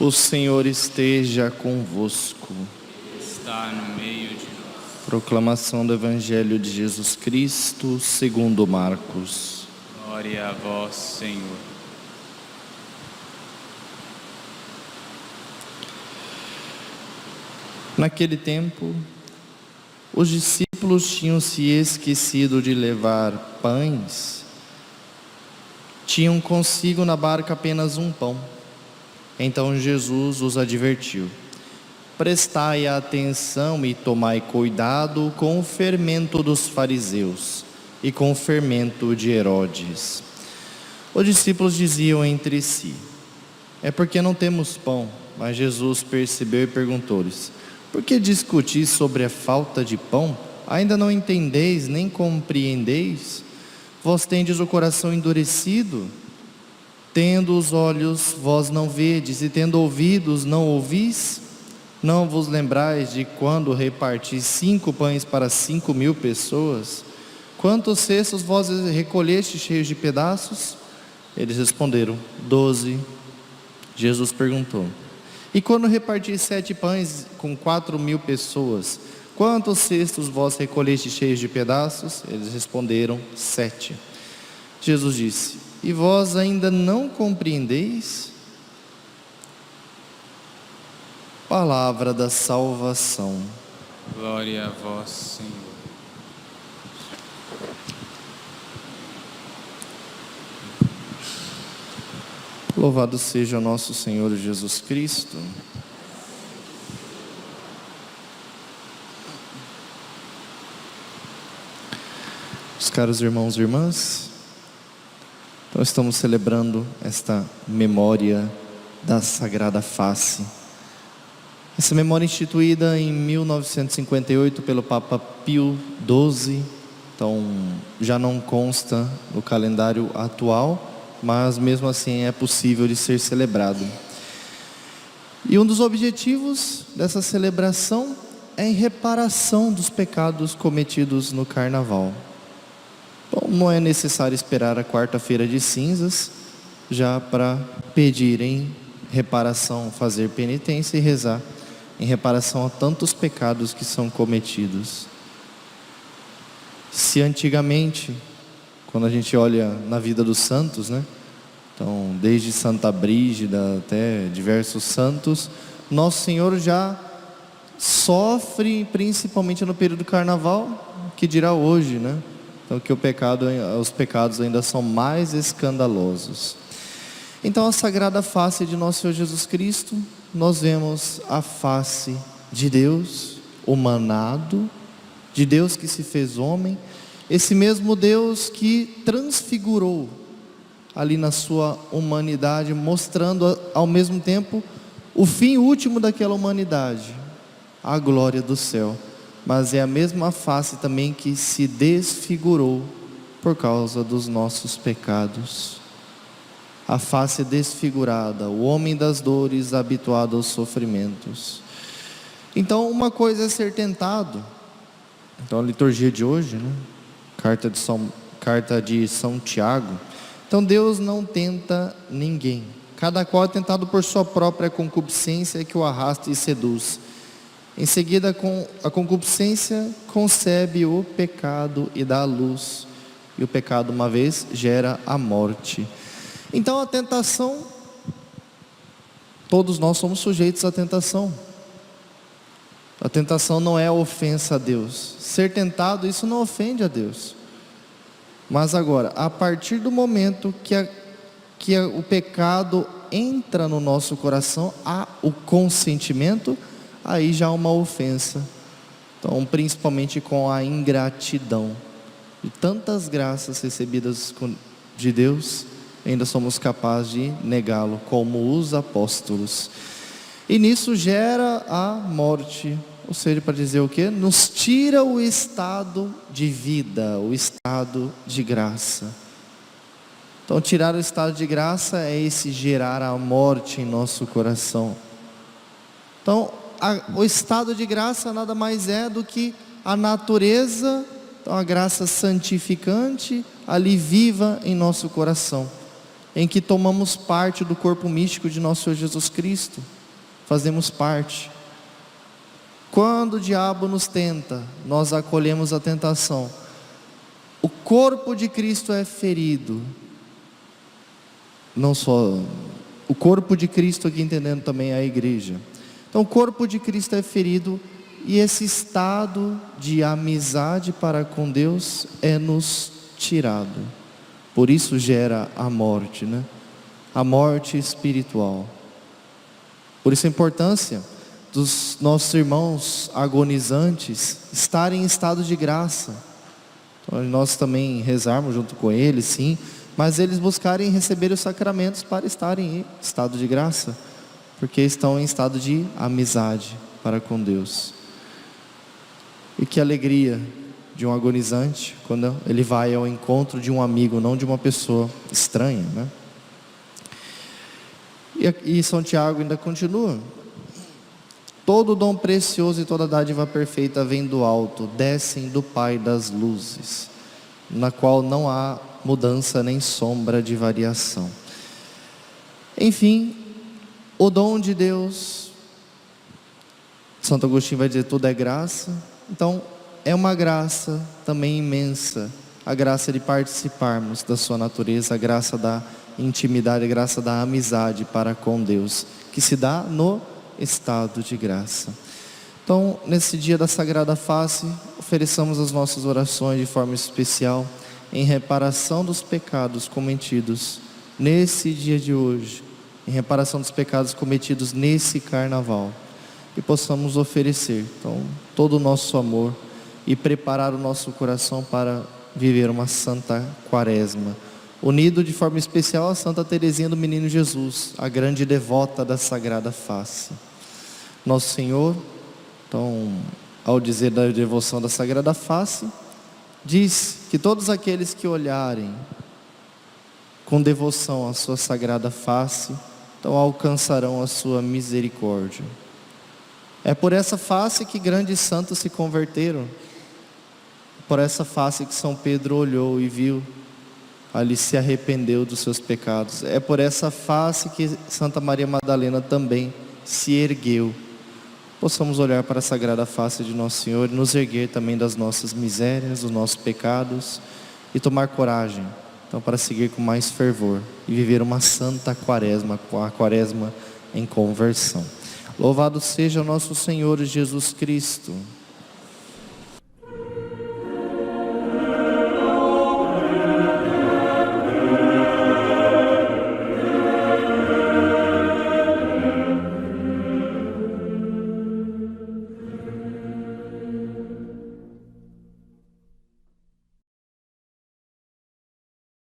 O Senhor esteja convosco. Está no meio de nós. Proclamação do Evangelho de Jesus Cristo, segundo Marcos. Glória a vós, Senhor. Naquele tempo, os discípulos tinham se esquecido de levar pães. Tinham consigo na barca apenas um pão. Então Jesus os advertiu: prestai atenção e tomai cuidado com o fermento dos fariseus e com o fermento de Herodes. Os discípulos diziam entre si: é porque não temos pão. Mas Jesus percebeu e perguntou-lhes: por que discutis sobre a falta de pão? Ainda não entendeis nem compreendeis? Vós tendes o coração endurecido? Tendo os olhos, vós não vedes, e tendo ouvidos, não ouvis? Não vos lembrais de quando reparti 5 pães para 5.000 pessoas? Quantos cestos vós recolheste cheios de pedaços? Eles responderam: 12. Jesus perguntou: e quando reparti 7 pães com 4.000 pessoas, quantos cestos vós recolheste cheios de pedaços? Eles responderam: 7. Jesus disse: e vós ainda não compreendeis? Palavra da salvação. Glória a vós, Senhor. Louvado seja o nosso Senhor Jesus Cristo. Os caros irmãos e irmãs, então estamos celebrando esta memória da Sagrada Face. Essa memória instituída em 1958 pelo Papa Pio XII, então já não consta no calendário atual, mas mesmo assim é possível de ser celebrado. E um dos objetivos dessa celebração é em reparação dos pecados cometidos no Carnaval. Então não é necessário esperar a quarta-feira de cinzas já para pedir em reparação, fazer penitência e rezar em reparação a tantos pecados que são cometidos. Se antigamente, quando a gente olha na vida dos santos, né? Então, desde Santa Brígida até diversos santos, Nosso Senhor já sofre, principalmente no período do Carnaval, que dirá hoje, né? Então, que os pecados ainda são mais escandalosos. Então, a Sagrada Face de Nosso Senhor Jesus Cristo, nós vemos a face de Deus humanado, de Deus que se fez homem, esse mesmo Deus que transfigurou ali na sua humanidade, mostrando ao mesmo tempo o fim último daquela humanidade, a glória do céu. Mas é a mesma face também que se desfigurou por causa dos nossos pecados. A face desfigurada, o homem das dores, habituado aos sofrimentos. Então, uma coisa é ser tentado. Então, a liturgia de hoje, né? Carta de São Tiago. Então, Deus não tenta ninguém. Cada qual é tentado por sua própria concupiscência que o arrasta e seduz. Em seguida, com a concupiscência, concebe o pecado e dá à luz. E o pecado, uma vez, gera a morte. Então, a tentação, todos nós somos sujeitos à tentação. A tentação não é ofensa a Deus. Ser tentado, isso não ofende a Deus. Mas agora, a partir do momento que o pecado entra no nosso coração, há o consentimento, aí já há uma ofensa. Então, principalmente com a ingratidão. E tantas graças recebidas de Deus, ainda somos capazes de negá-lo, como os apóstolos. E nisso gera a morte. Ou seja, para dizer o quê? Nos tira o estado de vida, o estado de graça. Então, tirar o estado de graça é esse gerar a morte em nosso coração. Então, o estado de graça nada mais é do que a natureza, então a graça santificante ali viva em nosso coração, em que tomamos parte do corpo místico de nosso Senhor Jesus Cristo, fazemos parte. Quando o diabo nos tenta, nós acolhemos a tentação. O corpo de Cristo é ferido, não só o corpo de Cristo aqui, entendendo também a igreja. Então o corpo de Cristo é ferido, e esse estado de amizade para com Deus é nos tirado. Por isso gera a morte, né? A morte espiritual. Por isso a importância dos nossos irmãos agonizantes estarem em estado de graça. Então, nós também rezarmos junto com eles, sim, mas eles buscarem receber os sacramentos para estarem em estado de graça, porque estão em estado de amizade para com Deus. E que alegria de um agonizante quando ele vai ao encontro de um amigo, não de uma pessoa estranha, né? E São Tiago ainda continua: todo dom precioso e toda dádiva perfeita vem do alto, descem do Pai das luzes, na qual não há mudança nem sombra de variação. Enfim, o dom de Deus, Santo Agostinho vai dizer, tudo é graça. Então é uma graça também imensa, a graça de participarmos da sua natureza, a graça da intimidade, a graça da amizade para com Deus, que se dá no estado de graça. Então, nesse dia da Sagrada Face, ofereçamos as nossas orações de forma especial, em reparação dos pecados cometidos nesse dia de hoje, em reparação dos pecados cometidos nesse carnaval, e possamos oferecer, então, todo o nosso amor e preparar o nosso coração para viver uma santa quaresma, unido de forma especial a Santa Teresinha do Menino Jesus, a grande devota da Sagrada Face. Nosso Senhor, então, ao dizer da devoção da Sagrada Face, diz que todos aqueles que olharem com devoção a sua Sagrada Face, então alcançarão a sua misericórdia. É por essa face que grandes santos se converteram, por essa face que São Pedro olhou e viu, ali se arrependeu dos seus pecados. É por essa face que Santa Maria Madalena também se ergueu. Possamos olhar para a Sagrada Face de Nosso Senhor e nos erguer também das nossas misérias, dos nossos pecados, e tomar coragem, então, para seguir com mais fervor e viver uma santa quaresma, a quaresma em conversão. Louvado seja nosso Senhor Jesus Cristo.